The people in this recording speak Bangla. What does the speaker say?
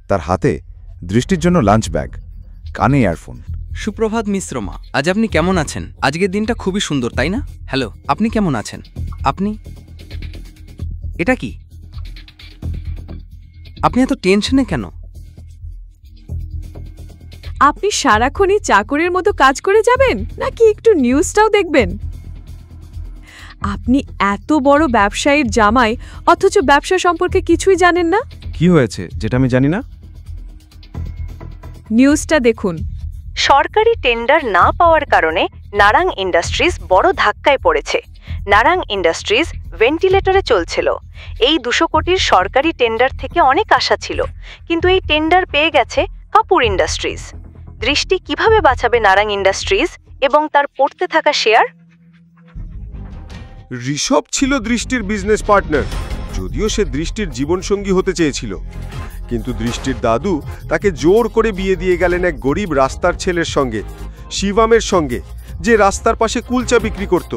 তার হাতে দৃষ্টির জন্য লাঞ্চ ব্যাগ, কানে ইয়ারফোন। সুপ্রভাত মিশ্রমা, আজ আপনি কেমন আছেন? আজকের দিনটা খুবই সুন্দর, তাই না? হ্যালো, আপনি কেমন আছেন? আপনি এটা কি? আপনি এত টেনশনে কেন? আপনি সারাক্ষণই চাকরের মতো কাজ করে যাবেন নাকি একটু নিউজটাও দেখবেন? আপনি এত বড় ব্যবসায়ীর জামাই, অথচ ব্যবসা সম্পর্কে কিছুই জানেন না। কি হয়েছে যেটা আমি জানি না? নিউজটা দেখুন। সরকারি টেন্ডার না পাওয়ার কারণে নারাং ইন্ডাস্ট্রিজ বড় ধাক্কায় পড়েছে। নারাং ইন্ডাস্ট্রিজ ভেন্টিলেটরে চলছিল। এই 200 কোটির সরকারি টেন্ডার থেকে অনেক আশা ছিল, কিন্তু এই টেন্ডার পেয়ে গেছে কাপুর ইন্ডাস্ট্রিজ। দৃষ্টি কিভাবে বাঁচাবে নারাং ইন্ডাস্ট্রিজ এবং তার পড়তে থাকা শেয়ার? ঋষভ ছিল দৃষ্টির বিজনেস পার্টনার, যদিও সে দৃষ্টির জীবনসঙ্গী হতে চেয়েছিল, কিন্তু দৃষ্টির দাদু তাকে জোর করে বিয়ে দিয়ে গেলেন এক গরিব রাস্তার ছেলের সঙ্গে, শিবামের সঙ্গে, যে রাস্তার পাশে কুলচা বিক্রি করত।